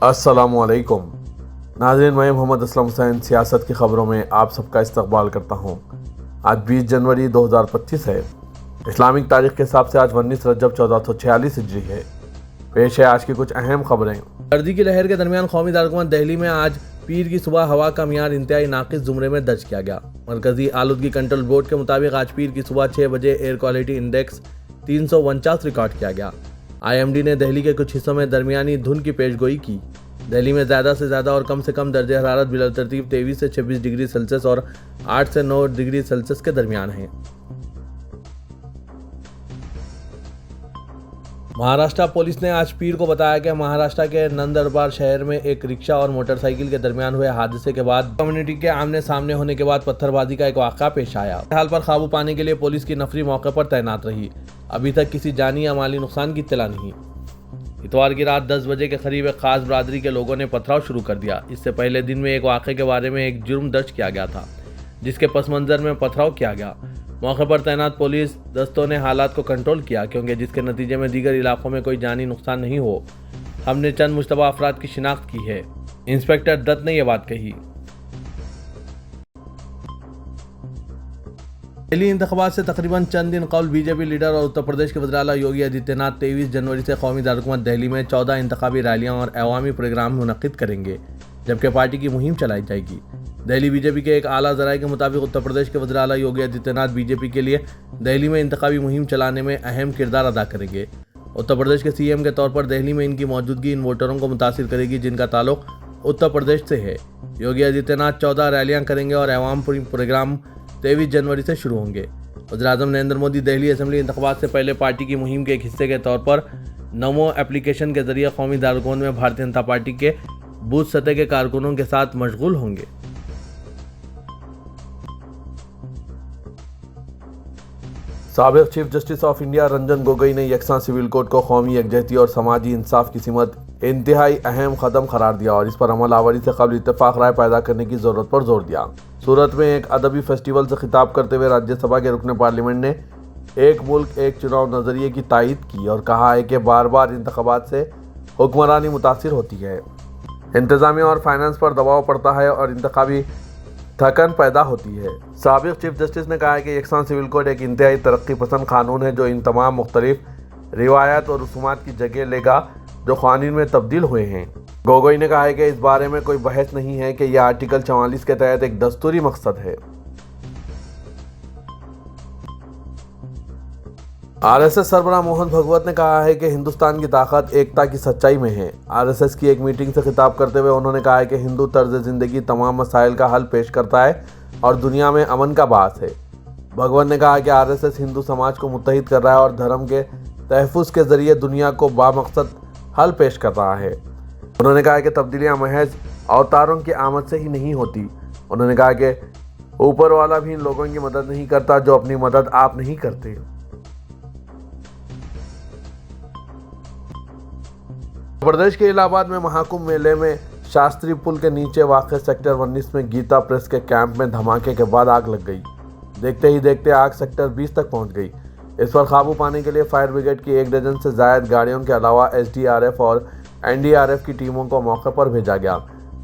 अस्सलामुअलैकुम नाज़रीन, मैं मोहम्मद असलम हुसैन सियासत की ख़बरों में आप सबका इस्तकबाल करता हूँ। आज 20 जनवरी 2025 है। इस्लामिक तारीख के हिसाब से आज 19 रजब 1446 हिजरी है। पेश है आज की कुछ अहम खबरें। सर्दी की लहर के दरमियान कौमी दारकूमत दिल्ली में आज पीर की सुबह हवा का मियार इंतहाई नाक़िस ज़ुमरे में दर्ज किया गया। मरकज़ी आलूदगी कंट्रोल बोर्ड के मुताबिक आज पीर की सुबह 6 बजे एयर क्वालिटी इंडेक्स 349 रिकॉर्ड किया गया। IMD ने दिल्ली के कुछ हिस्सों में दरमियानी धुंध की पेशगोई की। दिल्ली में ज़्यादा से ज़्यादा और कम से कम दर्जे हरारत बिलतरतीब 23 से 26 डिग्री सेल्सियस और 8 से 9 डिग्री सेल्सियस के दरमियान है। महाराष्ट्र पुलिस ने आज पीर को बताया कि महाराष्ट्र के नंदरबार शहर में एक रिक्शा और मोटरसाइकिल के दरमियान हुए हादसे के बाद कम्युनिटी के आमने सामने होने के बाद पत्थरबाजी का एक वाक़या पेश आया। हाल पर काबू पाने के लिए पुलिस की नफरी मौके पर तैनात रही। अभी तक किसी जानी या माली नुकसान की इत्तला नहीं। इतवार की रात 10 बजे के करीब एक खास बरादरी के लोगों ने पथराव शुरू कर दिया। इससे पहले दिन में एक वाक़े के बारे में एक जुर्म दर्ज किया गया था, जिसके पस मंज़र में पथराव किया गया। मौके पर तैनात पुलिस दस्तों ने हालात को कंट्रोल किया, क्योंकि जिसके नतीजे में दीगर इलाकों में कोई जानी नुकसान नहीं हो। हमने चंद मुश्तबा अफराद की शिनाख्त की है। इंस्पेक्टर दत्त ने यह बात कही। दिल्ली इंतखाबात से तकरीबन चंद दिन कबल बीजेपी लीडर और उत्तर प्रदेश के वज़ीर आला योगी आदित्यनाथ 23 जनवरी से कौमी दारकूमत दिल्ली में 14 इंतखाबी रैलियां और अवामी प्रोग्राम मुनक्किद करेंगे, जबकि पार्टी की मुहिम चलाई जाएगी। दिल्ली बीजेपी के एक आला ज़राए के मुताबिक उत्तर प्रदेश के वज़ीर आला योगी आदित्यनाथ बीजेपी के लिए दिल्ली में इंतखाबी मुहिम चलाने में अहम किरदार अदा करेंगे। उत्तर प्रदेश के CM के तौर पर दिल्ली में इनकी मौजूदगी इन वोटरों को मुतासिर करेगी जिनका ताल्लुक उत्तर प्रदेश से है। योगी आदित्यनाथ 14 रैलियाँ करेंगे और अवाम प्रोग्राम 23 जनवरी से शुरू होंगे। वज़ीर-ए-आज़म नरेंद्र मोदी दिल्ली असेंबली इंतखाबात से पहले पार्टी की मुहिम के एक हिस्से के तौर पर नमो एप्लीकेशन के जरिए कौमी दारकूमत में भारतीय जनता पार्टी के बूथ सतह के कारकुनों के साथ मशगूल होंगे। साबिक़ chief justice of India Ranjan Gogoi ने यकसा सिविल कोड को कौमी यकजहती और समाजी इंसाफ की सिमत इंतहाई अहम कदम करार दिया और इस पर अमल आवरी से कबल इत्तेफाक राय पैदा करने की ज़रूरत पर जोर दिया। सूरत में एक अदबी फेस्टिवल से खिताब करते हुए राज्यसभा के रुकन पार्लियामेंट ने एक मुल्क एक चुनाव नज़रिए की तायद की और कहा है कि बार बार इंतखाबात से हुक्मरानी मुतासिर होती है, इंतज़ामिया और फाइनेंस पर दबाव पड़ता है और इंतखाबी थकन पैदा होती है। साबिक़ चीफ जस्टिस ने कहा है कि यकसा सिविल कोड एक इंतहाई तरक्की पसंद कानून है जो इन तमाम मुख्तलिफ रिवायात और रसूमात की जगह लेगा जो क़ानून में तब्दील हुए हैं। गोगोई ने कहा है कि इस बारे में कोई बहस नहीं है कि यह आर्टिकल 44 के तहत एक दस्तूरी मकसद है। RSS सरबराह मोहन भगवत ने कहा है कि हिंदुस्तान की ताकत एकता की सच्चाई में है। RSS की एक मीटिंग से खिताब करते हुए उन्होंने कहा है कि हिंदू तर्ज ज़िंदगी तमाम मसाइल का हल पेश करता है और दुनिया में अमन का बास है। भगवत ने कहा कि RSS हिंदू समाज को मुत्तहिद कर रहा है और धर्म के तहफ़्फ़ुज़ के ज़रिए दुनिया को बामकसद हल पेश कर रहा है। उन्होंने कहा कि तब्दीलियाँ महज अवतारों की आमद से ही नहीं होती। उन्होंने कहा कि ऊपर वाला भी इन लोगों की मदद नहीं करता जो अपनी मदद आप नहीं करते। प्रदेश के इलाहाबाद में महाकुंभ मेले में शास्त्री पुल के नीचे वाक़ सेक्टर 19 में गीता प्रेस के कैंप में धमाके के बाद आग लग गई। देखते ही देखते आग सेक्टर 20 तक पहुंच गई। इस पर काबू पाने के लिए फायर ब्रिगेड की 1 डजन से ज़ायद गाड़ियों के अलावा SDRF और NDRF की टीमों को मौके पर भेजा गया।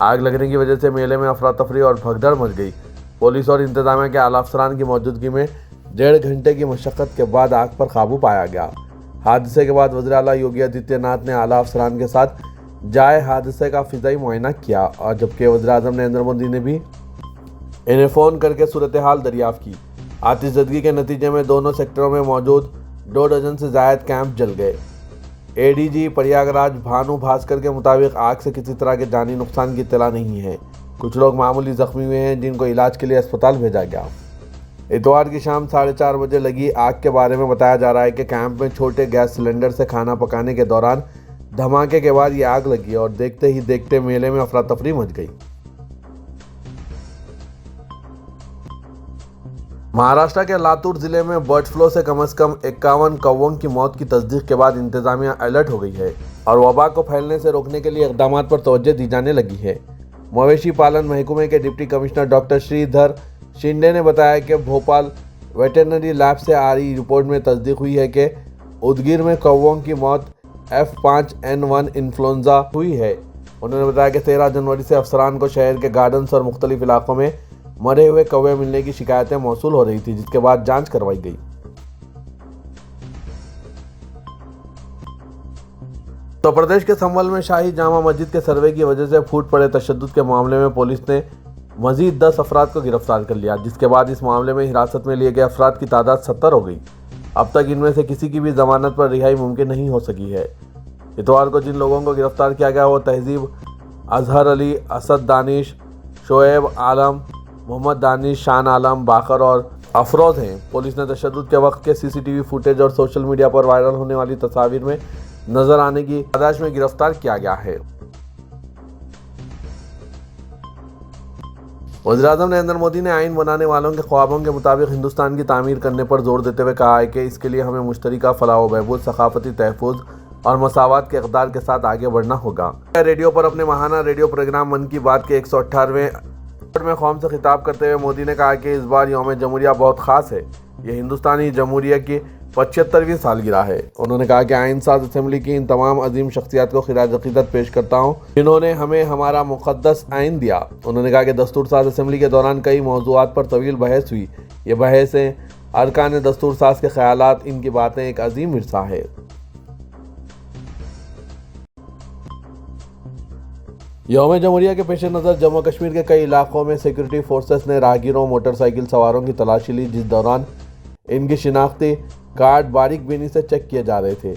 आग लगने की वजह से मेले में अफरा तफरी और भगदड़ मच गई। पुलिस और इंतजामिया के आला अफसरान की मौजूदगी में 1.5 घंटे की मशक्क़त के बाद आग पर काबू पाया गया। हादसे के बाद वज़ीर आला योगी आदित्यनाथ ने आला अफसरान के साथ जाए हादसे का फ़िज़ाई मुआयना किया और जबकि वज़ीर-ए-आज़म नरेंद्र मोदी ने भी इन्हें फ़ोन करके सूरत हाल दरियाफ़्त की। आतिशज़दगी के नतीजे में दोनों सेक्टरों में मौजूद 2 डजन से ज़ायद कैंप जल गए। ADG प्रयागराज भानु भास्कर के मुताबिक आग से किसी तरह के जानी नुकसान की इत्तला नहीं है। कुछ लोग मामूली ज़ख्मी हुए हैं जिनको इलाज के लिए अस्पताल भेजा गया। इतवार की शाम 4:30 बजे लगी आग के बारे में बताया जा रहा है कि कैंप में छोटे गैस सिलेंडर से खाना पकाने के दौरान धमाके के बाद ये आग लगी और देखते ही देखते मेले में अफरा तफरी मच गई। महाराष्ट्र के लातूर जिले में बर्ड फ्लू से कम 51 कौवों की मौत की तस्दीक के बाद इंतजामिया अलर्ट हो गई है और वबा को फैलने से रोकने के लिए इक़दाम पर तवज्जो दी जाने लगी है। मवेशी पालन महकमे के deputy commissioner doctor Shridhar Shinde ने बताया कि भोपाल वेटरनरी लैब से आ रही रिपोर्ट में तस्दीक हुई है कि उदगीर में कौवों की मौत F5N1 इन्फ्लुएंजा हुई है। उन्होंने बताया कि 13 जनवरी से अफसरान को शहर के गार्डन्स और मुख्तलिफ इलाकों में मरे हुए कौवे मिलने की शिकायतें मौसूल हो रही थी, जिसके बाद जांच करवाई गई। उत्तर प्रदेश के संभल में शाही जामा मस्जिद के सर्वे की वजह से फूट पड़े तशद्दुद के मामले में पुलिस ने मजीद 10 अफराद को गिरफ्तार कर लिया, जिसके बाद इस मामले में हिरासत में लिए गए अफराद की तादाद 70 हो गई। अब तक इनमें से किसी की भी जमानत पर रिहाई मुमकिन नहीं हो सकी है। इतवार को जिन लोगों को गिरफ्तार किया गया वो तहजीब, अजहर अली, असद दानिश, शोएब आलम, मोहम्मद दानिश, शान आलम, बाकर और अफरोज हैं। पुलिस ने तशद्दुद के वक्त के सीसीटीवी फुटेज और सोशल मीडिया पर वायरल होने वाली तस्वीर में नजर आने की आदाश में गिरफ्तार किया गया है। वज़ीर-ए-आज़म नरेंद्र मोदी ने आइन बनाने वालों के ख्वाबों के मुताबिक हिंदुस्तान की तामीर करने पर जोर देते हुए कहा है कि इसके लिए हमें मुश्तरका फलाह व बहबूद, सकाफती तहफ़्फ़ुज़ और मसावत के इक़दार के साथ आगे बढ़ना होगा। रेडियो पर अपने माहाना रेडियो प्रोग्राम मन की बात के 118वें में कौम से खिताब करते हुए मोदी ने कहा कि इस बार यौम जमहूरिया बहुत ख़ास है। ये हिंदुस्तानी जमहूरिया की 75वीं सालगिरह है। उन्होंने कहा कि आइन साज असेंबली की इन तमाम अजीम शख्सियात को खिराज अक़ीदत पेश करता हूँ जिन्होंने हमें हमारा मुक़द्दस आइन दिया। उन्होंने कहा कि दस्तूर साज असेंबली के दौरान कई मौज़ूआत पर तवील बहस हुई। ये बहसें अरकान दस्तूर साज के ख्यालात, इनकी बातें एक अजीम विरसा है। यौम जमहूरिया के पेश नज़र जम्मू कश्मीर के कई इलाकों में सिक्योरिटी फोर्सेस ने राहगीरों, मोटरसाइकिल सवारों की तलाशी ली, जिस दौरान इनकी शिनाख्ती कार्ड बारीक बीनी से चेक किए जा रहे थे।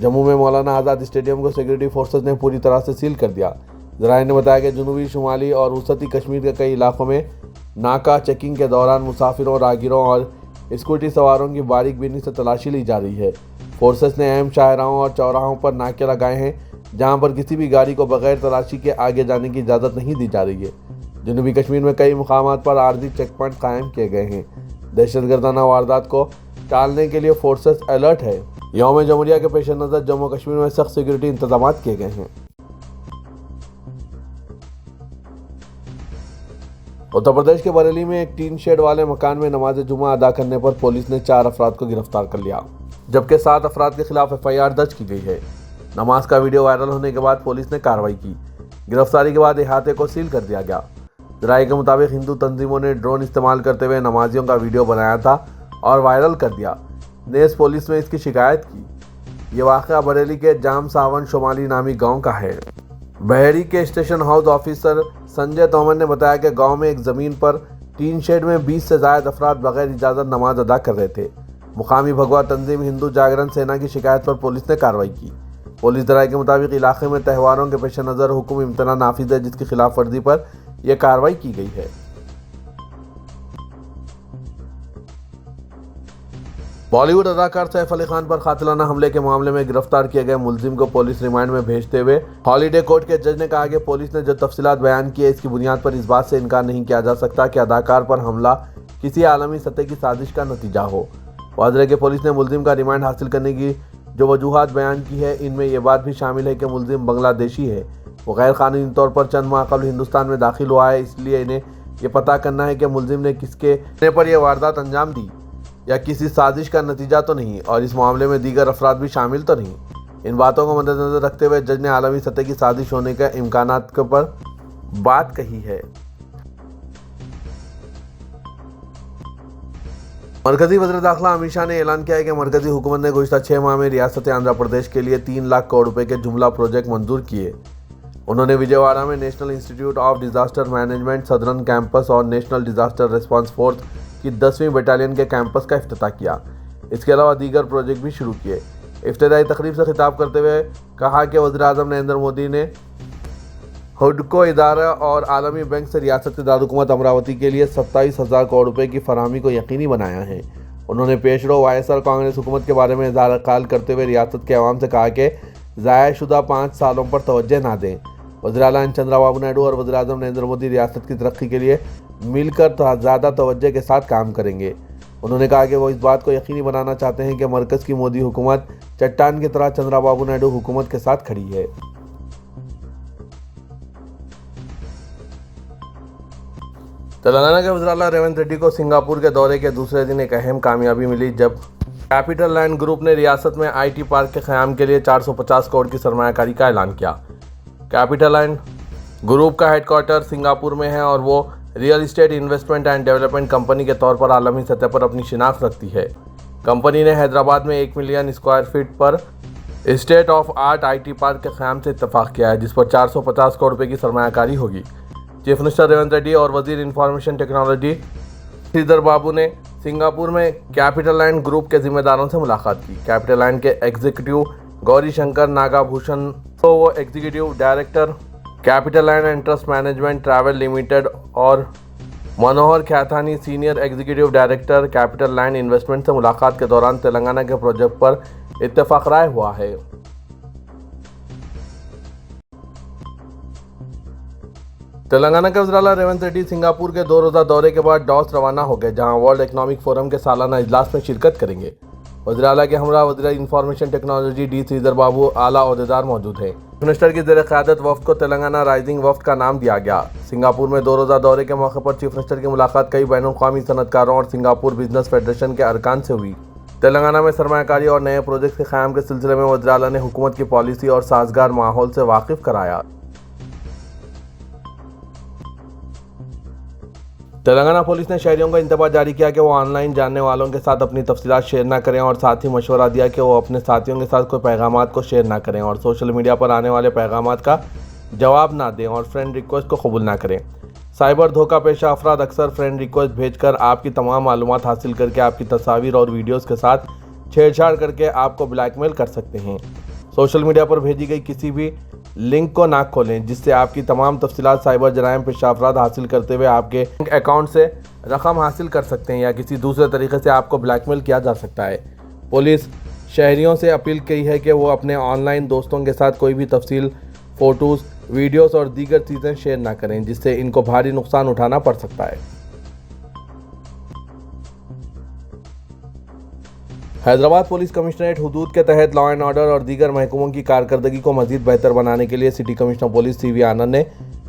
जम्मू में मौलाना आज़ाद स्टेडियम को सिक्योरिटी फोर्सेस ने पूरी तरह से सील कर दिया। ज़राए ने बताया कि जनूबी, शुमाली और वसती कश्मीर के कई इलाकों में नाका चेकिंग के दौरान मुसाफिरों, राहगीरों और स्कूटी सवारों की बारीक बीनी से तलाशी ली जा रही है। फोर्सेस ने अहम शाहराहों और चौराहों पर नाके लगाए हैं, जहां पर किसी भी गाड़ी को बगैर तलाशी के आगे जाने की इजाज़त नहीं दी जा रही है। जनूबी कश्मीर में कई मुकामात पर आर्जी चेक पॉइंट कायम किए गए हैं। दहशतगर्दाना वारदात को टालने के लिए फोर्सेस अलर्ट है। यौम जमहूरिया के पेश नज़र जम्मू कश्मीर में सख्त सिक्योरिटी इंतजाम किए गए हैं। उत्तर प्रदेश के बरेली में एक टीन शेड वाले मकान में नमाज जुमा अदा करने पर पुलिस ने 4 अफराद को गिरफ्तार कर लिया, जबकि 7 अफराद के खिलाफ FIR दर्ज की गई है। नमाज का वीडियो वायरल होने के बाद पुलिस ने कार्रवाई की। गिरफ्तारी के बाद इहाते को सील कर दिया गया। ज़राए के मुताबिक हिंदू तंजीमों ने ड्रोन इस्तेमाल करते हुए नमाजियों का वीडियो बनाया था और वायरल कर दिया। नेस पुलिस में इसकी शिकायत की। ये वाक़या बरेली के जाम सावन शुमाली नामी गांव का है। बहरी के station house officer Sanjay Tomar ने बताया कि गांव में एक ज़मीन पर टीन शेड में 20 से ज़ायद अफराद बगैर इजाज़त नमाज अदा कर रहे थे। मुकामी भगवा तंजीम हिंदू जागरण सेना की शिकायत पर पुलिस ने कार्रवाई की। पुलिस ज़राए के मुताबिक इलाके में त्योहारों के पेश नज़र हुक्म इम्तना नाफिज है, जिसकी खिलाफ वर्जी पर यह कार्रवाई की गई है। बॉलीवुड अदाकार सैफ अली खान पर कातिलाना हमले के मामले में गिरफ्तार किए गए मुलजिम को पुलिस रिमांड में भेजते हुए हॉलीडे कोर्ट के जज ने कहा कि पुलिस ने जो तफसीलात बयान की है, इसकी बुनियाद पर इस बात से इनकार नहीं किया जा सकता कि अदाकार पर हमला किसी आलमी सतह की साजिश का नतीजा हो। वाज़ेह है कि पुलिस ने मुलजिम का रिमांड हासिल करने की जो वजूहात बयान की है, इनमें यह बात भी शामिल है कि मुलजिम बांग्लादेशी है। वो गैर कानूनी तौर पर चंद माह कबल हिंदुस्तान में दाखिल हुआ है, इसलिए इन्हें यह पता करना है कि मुलजिम ने किसके पर यह वारदात अंजाम दी या किसी साजिश का नतीजा तो नहीं, और इस मामले में दीगर अफराद भी शामिल तो नहीं। इन बातों को मद्देनजर रखते हुए जज ने आलमी सतह की साजिश होने के इम्कानात के पर बात कही है। मरकजी वज़ीर दाखिला अमित शाह ने ऐलान किया है कि मरकजी हुकूमत ने गुज़िश्ता 6 माह में रियासत आंध्र प्रदेश के लिए 3 लाख करोड़ रुपए के जुमला प्रोजेक्ट मंजूर किए। उन्होंने विजयवाड़ा में national institute of disaster management southern campus और नेशनल डिजास्टर रिस्पांस फोर्स की 10वीं बटालियन के कैंपस का इफ्तिताह किया। इसके अलावा दीगर प्रोजेक्ट भी शुरू किए। इफ्तिताई तकरीब से खिताब करते हुए कहा कि वज़ीर-ए-आज़म नरेंद्र मोदी ने हुडको इदारा और आलमी बैंक से रियासत के दारकूमत अमरावती के लिए 27,000 करोड़ रुपए की फराहमी को यकीनी बनाया है। उन्होंने पेशरो YSR कांग्रेस हुकूमत के बारे में इज़हार ख्याल करते हुए रियासत के अवाम से कहा कि ज़ायशुदा 5 सालों पर तवज्जो ना दें। वज़ीर-ए-आला चंद्रबाबू नायडू और वज़ीर-ए-आज़म नरेंद्र मोदी रियासत की तरक्की के लिए मिलकर ज़्यादा तवज्जो के साथ काम करेंगे। उन्होंने कहा कि वो इस बात को यकीनी बनाना चाहते हैं कि मरकज़ की मोदी हुकूमत चट्टान की तरह चंद्रबाबू नायडू हुकूमत के साथ खड़ी है। तेलंगाना के वज़ीर-ए-आला रेवंत रेड्डी को सिंगापुर के दौरे के दूसरे दिन एक अहम कामयाबी मिली, जब कैपिटल लैंड ग्रुप ने रियासत में IT पार्क के क़याम के लिए 450 करोड़ की सरमायाकारी का ऐलान किया। कैपिटललैंड ग्रुप का हेडक्वार्टर सिंगापुर में है और वो real estate investment and development company के तौर पर आलमी सतह पर अपनी शिनाख्त रखती है। कंपनी ने हैदराबाद में 1 मिलियन स्क्वायर फीट पर state of art IT park के क़याम से इत्तेफाक किया है, जिस पर 450 करोड़ रुपए की सरमायाकारी होगी। चीफ मिनिस्टर रेवंत रेड्डी और वजीर इंफॉर्मेशन टेक्नोलॉजी श्रीधर बाबू ने सिंगापुर में कैपिटललैंड ग्रुप के जिम्मेदारों से मुलाकात की। कैपिटललैंड के एग्जीक्यूटिव गौरी शंकर नागाभूषण तो वो executive director CapitaLand and trust management travel limited और Manohar Khiatani senior executive director CapitaLand investment से मुलाकात के दौरान तेलंगाना के प्रोजेक्ट पर इत्तेफाक राय हुआ है। तेलंगाना के वज़ीर-ए-आला रेवंत रेड्डी सिंगापुर के 2 रोज़ा दौरे के बाद डॉस रवाना हो गए, जहां वर्ल्ड इकोनॉमिक फोरम के सालाना इजलास में शिरकत करेंगे। वज़ीर-ए-आला के हमरा वज़ीर इंफॉर्मेशन टेक्नोलॉजी D श्रीधर बाबू आला ओहदेदार मौजूद हैं। मिनिस्टर की ज़ेर क़यादत वफ़द को तेलंगाना राइजिंग वफ़द का नाम दिया गया। सिंगापुर में 2 रोज़ा दौरे के मौके पर चीफ मिनिस्टर की मुलाकात कई बैनुल-अक़वामी सनअतकारों और सिंगापुर बिजनेस फेडरेशन के अरकान से हुई। तेलंगाना में सरमायाकारी और नए प्रोजेक्ट के क़याम के सिलसिले में वज़ीर-ए-आला ने हुकूमत की पॉलिसी और साजगार माहौल से वाकिफ़ कराया। तेलंगाना पुलिस ने शहरियों को इंतबाह जारी किया कि वो ऑनलाइन जानने वालों के साथ अपनी तफसीलात शेयर ना करें और साथ ही मशवरा दिया कि वो अपने साथियों के साथ कोई पैगामात को शेयर ना करें और सोशल मीडिया पर आने वाले पैगामात का जवाब ना दें और फ्रेंड रिक्वेस्ट को कबूल ना करें। साइबर धोखा पेशा अफराद अक्सर फ्रेंड रिक्वेस्ट भेजकर आपकी तमाम मालूमात हासिल करके आपकी तस्वीर और वीडियोज़ के साथ छेड़छाड़ करके आपको ब्लैकमेल कर सकते हैं। सोशल मीडिया पर भेजी गई किसी भी लिंक को ना खोलें जिससे आपकी तमाम तफसीलात साइबर जराइम पेशा अफराद हासिल करते हुए आपके अकाउंट से रकम हासिल कर सकते हैं या किसी दूसरे तरीके से आपको ब्लैकमेल किया जा सकता है। पुलिस शहरियों से अपील की है कि वो अपने ऑनलाइन दोस्तों के साथ कोई भी तफसील, फ़ोटोज़, वीडियोज़ और दीगर चीज़ें शेयर ना करें जिससे इनको भारी नुकसान उठाना पड़ सकता है। हैदराबाद पुलिस कमिश्नरेट हुदूद के तहत लॉ एंड ऑर्डर और दीगर महकमों की कारकर्दगी को मजीद बेहतर बनाने के लिए सिटी कमिश्नर पुलिस CV आनंद ने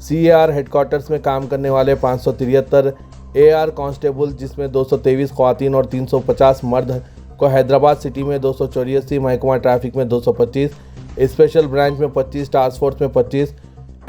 CAR हेडक्वार्टर्स में काम करने वाले 573 AR कांस्टेबल जिसमें 223 ख़वातीन और 350 मर्द को हैदराबाद सिटी में 284, महकमा ट्रैफिक में 225, स्पेशल ब्रांच में 25, टास्क फोर्स में 25,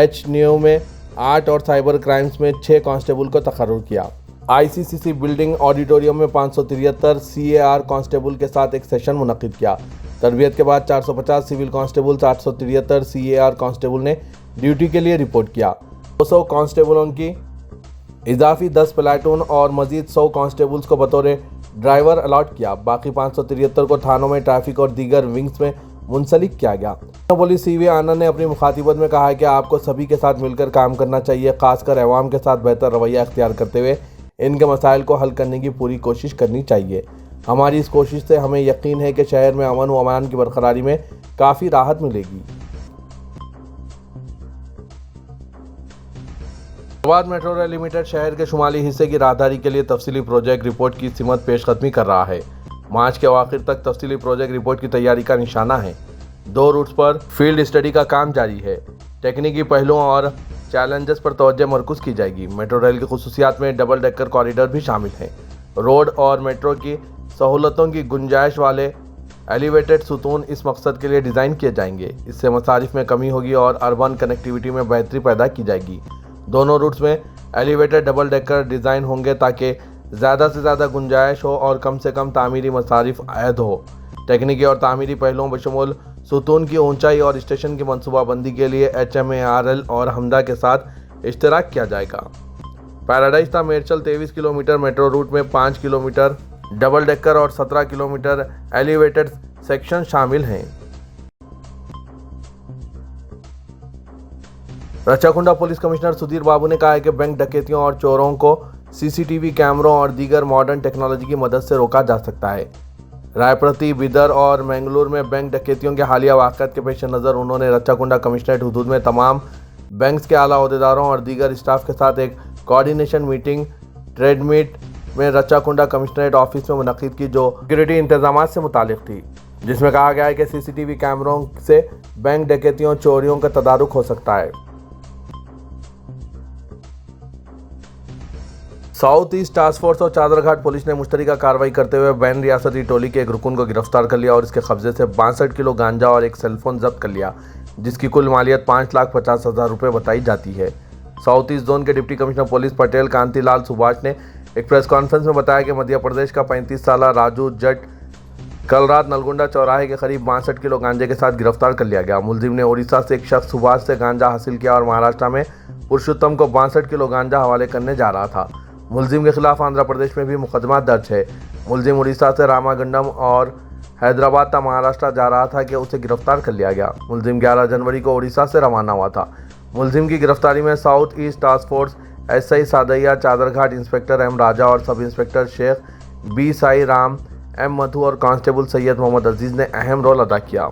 HNU में 8 और साइबर क्राइम्स में 6 कांस्टेबल को तकर्रुर किया। ICCC बिल्डिंग ऑडिटोरियम में 573 CAR कांस्टेबल के साथ एक सेशन मुनक़िद किया। तरबियत के बाद 450 सिविल कांस्टेबल, 873 CAR कांस्टेबल ने ड्यूटी के लिए रिपोर्ट किया। 200 कांस्टेबलों की इजाफी 10 प्लाटून और मजीद 100 कांस्टेबल्स को बतौर ड्राइवर अलॉट किया। बाकी 573 को थानों में ट्रैफिक और दीगर विंग्स में मुंसलिक किया गया। पुलिस CV आनंद ने अपनी मुखातिबत में कहा है कि आपको सभी के साथ मिलकर काम करना चाहिए, खासकर अवाम के साथ बेहतर रवैया अख्तियार करते हुए इनके मसाइल को हल करने की पूरी कोशिश करनी चाहिए। हमारी इस कोशिश से हमें यकीन है कि शहर में अमन व अमान की बरकरारी में काफ़ी राहत मिलेगी। हैदराबाद मेट्रो रेल लिमिटेड शहर के शुमाली हिस्से की राहदारी के लिए तफसीली प्रोजेक्ट रिपोर्ट की सिमत पेशकदमी कर रहा है। मार्च के आखिर तक तफसीली प्रोजेक्ट रिपोर्ट की तैयारी का निशाना है। 2 रूट्स पर फील्ड स्टडी का काम जारी है। टेक्निकी पहलुओं और चैलेंजेस पर तवज्जो मरकूज़ की जाएगी। मेट्रो रेल की खुसूसियात में डबल डेकर कॉरिडोर भी शामिल हैं। रोड और मेट्रो की सहूलतों की गुंजाइश वाले एलिवेटेड सुतून इस मकसद के लिए डिज़ाइन किए जाएंगे। इससे मसारिफ में कमी होगी और अर्बन कनेक्टिविटी में बेहतरी पैदा की जाएगी। दोनों रूट्स में एलिवेटेड डबल डेकर डिज़ाइन होंगे ताकि ज़्यादा से ज़्यादा गुंजाइश हो और कम से कम तामीरी मसारिफ आयद हो। टेक्निकी और तामीरी पहलुओं बशमूल सुतून की ऊंचाई और स्टेशन की मनसूबाबंदी के लिए HMARL और हमदा के साथ इश्तराक किया जाएगा। पैराडाइज ता मेरचल 23 किलोमीटर मेट्रो रूट में 5 किलोमीटर डबल डेकर और 17 किलोमीटर एलिवेटेड सेक्शन शामिल हैं। रचाकुंडा पुलिस कमिश्नर सुधीर बाबू ने कहा है कि बैंक डकैतियों और चोरों को CCTV कैमरों और दीगर मॉडर्न टेक्नोलॉजी की मदद से रोका जा सकता है। रायप्रती, बिदर और मैंगलोर में बैंक डकैतियों के हालिया वाक़यात के पेश नज़र उन्होंने रचाकुंडा कमिश्नरेट हुदूद में तमाम बैंक्स के आला अहदेदारों और दीगर स्टाफ के साथ एक कोऑर्डिनेशन मीटिंग ट्रेड मीट में रचाकुंडा कमिश्नरेट ऑफिस में मुनक़िद की, जो सिक्योरिटी इंतजाम से मुतालिक थी, जिसमें कहा गया है कि CCTV कैमरों से बैंक डकैतियों चोरियों का तदारुक हो सकता है। साउथ ईस्ट टास्क फोर्स और चादरघाट पुलिस ने मुश्तरका कार्रवाई करते हुए बैन रियासती टोली के एक रुकन को गिरफ्तार कर लिया और इसके कब्जे से 62 किलो गांजा और एक सेलफोन जब्त कर लिया। जिसकी कुल मालियत 5,50,000 रुपये बताई जाती है। साउथ ईस्ट जोन के deputy commissioner police Patel Kantilal Subhash ने एक प्रेस कॉन्फ्रेंस में बताया कि मध्य प्रदेश का 35 साला राजू जट कल रात नलगुंडा चौराहे के करीब 62 किलो गांजे के साथ गिरफ्तार कर लिया गया। मुलजिम ने उड़ीसा से एक शख्स सुभाष से गांजा हासिल किया और महाराष्ट्र में पुरुषोत्तम को 62 किलो गांजा हवाले करने जा रहा था। मुलजिम के खिलाफ आंध्र प्रदेश में भी मुकदमा दर्ज है। मुलजिम उड़ीसा से रामागंडम और हैदराबाद तक महाराष्ट्र जा रहा था कि उसे गिरफ्तार कर लिया गया। मुलजिम 11 जनवरी को उड़ीसा से रवाना हुआ था। मुलजिम की गिरफ्तारी में south east task force SI Sadaiah, Chaderghat inspector M Raja और sub inspector Sheikh B Sai Ram, M Madhu और कांस्टेबल सैयद मोहम्मद अजीज ने अहम रोल अदा किया।